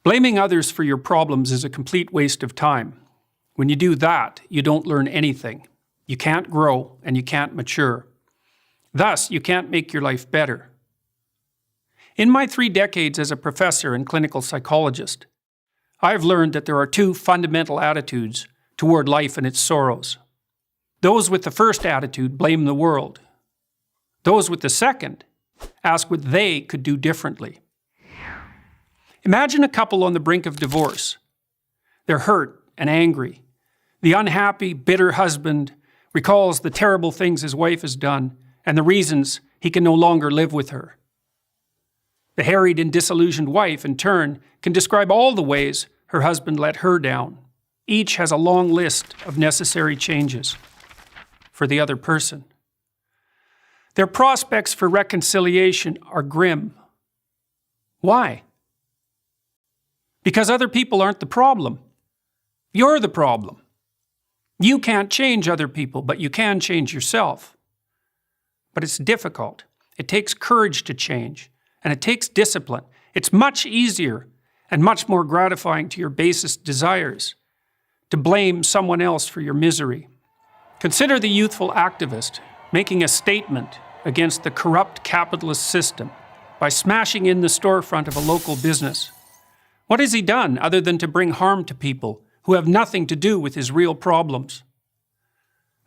Blaming others for your problems is a complete waste of time. When you do that, you don't learn anything. You can't grow and you can't mature. Thus, you can't make your life better. In my 3 decades as a professor and clinical psychologist, I've learned that there are 2 fundamental attitudes toward life and its sorrows. Those with the first attitude blame the world. Those with the second ask what they could do differently. Imagine a couple on the brink of divorce. They're hurt and angry. The unhappy, bitter husband recalls the terrible things his wife has done and the reasons he can no longer live with her. The harried and disillusioned wife, in turn, can describe all the ways her husband let her down. Each has a long list of necessary changes for the other person. Their prospects for reconciliation are grim. Why? Because other people aren't the problem. You're the problem. You can't change other people, but you can change yourself. But it's difficult. It takes courage to change, and it takes discipline. It's much easier and much more gratifying to your basest desires to blame someone else for your misery. Consider the youthful activist making a statement against the corrupt capitalist system by smashing in the storefront of a local business. What has he done other than to bring harm to people who have nothing to do with his real problems?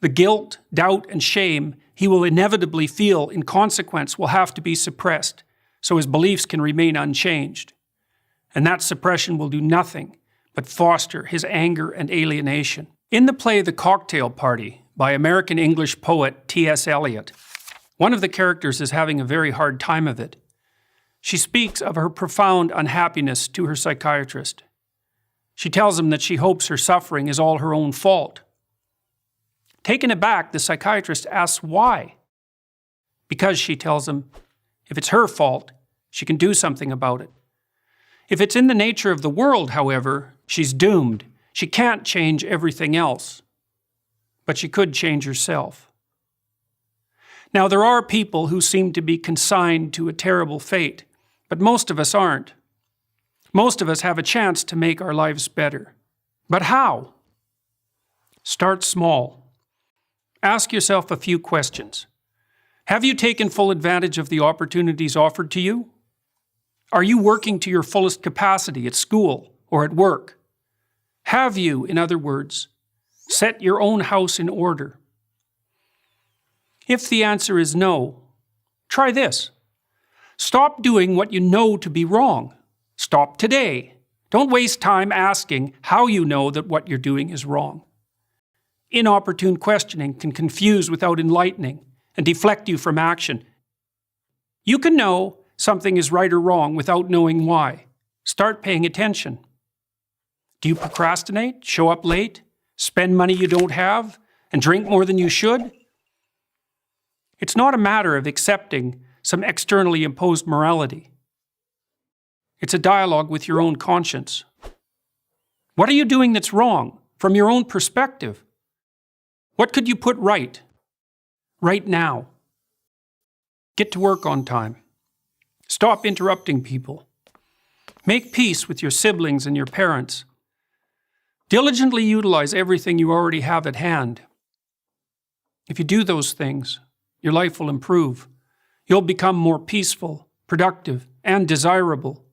The guilt, doubt, and shame he will inevitably feel in consequence will have to be suppressed so his beliefs can remain unchanged. And that suppression will do nothing but foster his anger and alienation. In the play The Cocktail Party by American English poet T.S. Eliot, one of the characters is having a very hard time of it. She speaks of her profound unhappiness to her psychiatrist. She tells him that she hopes her suffering is all her own fault. Taken aback, the psychiatrist asks why. Because, she tells him, if it's her fault, she can do something about it. If it's in the nature of the world, however, she's doomed. She can't change everything else. But she could change herself. Now, there are people who seem to be consigned to a terrible fate, but most of us aren't. Most of us have a chance to make our lives better. But how? Start small. Ask yourself a few questions. Have you taken full advantage of the opportunities offered to you? Are you working to your fullest capacity at school or at work? Have you, in other words, set your own house in order? If the answer is no, try this. Stop doing what you know to be wrong. Stop today. Don't waste time asking how you know that what you're doing is wrong. Inopportune questioning can confuse without enlightening and deflect you from action. You can know something is right or wrong without knowing why. Start paying attention. Do you procrastinate, show up late, spend money you don't have, and drink more than you should? It's not a matter of accepting some externally imposed morality. It's a dialogue with your own conscience. What are you doing that's wrong from your own perspective? What could you put right now? Get to work on time. Stop interrupting people. Make peace with your siblings and your parents. Diligently utilize everything you already have at hand. If you do those things, your life will improve. You'll become more peaceful, productive, and desirable.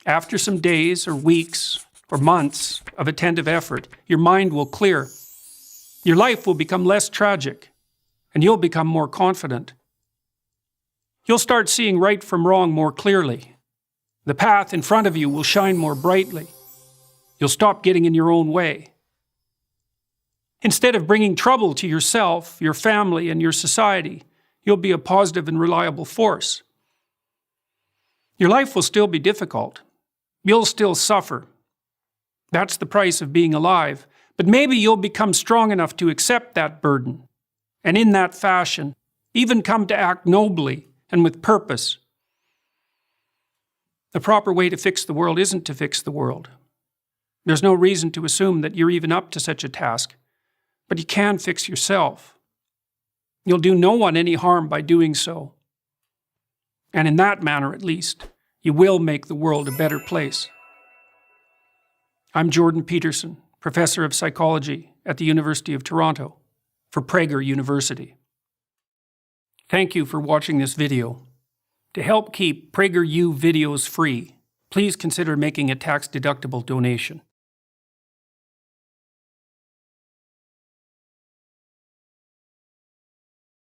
After some days or weeks or months of attentive effort, your mind will clear. Your life will become less tragic, and you'll become more confident. You'll start seeing right from wrong more clearly. The path in front of you will shine more brightly. You'll stop getting in your own way. Instead of bringing trouble to yourself, your family, and your society, you'll be a positive and reliable force. Your life will still be difficult. You'll still suffer. That's the price of being alive. But maybe you'll become strong enough to accept that burden, and in that fashion, even come to act nobly and with purpose. The proper way to fix the world isn't to fix the world. There's no reason to assume that you're even up to such a task, but you can fix yourself. You'll do no one any harm by doing so. And in that manner, at least, you will make the world a better place. I'm Jordan Peterson, Professor of Psychology at the University of Toronto for Prager University. Thank you for watching this video. To help keep PragerU videos free, please consider making a tax-deductible donation.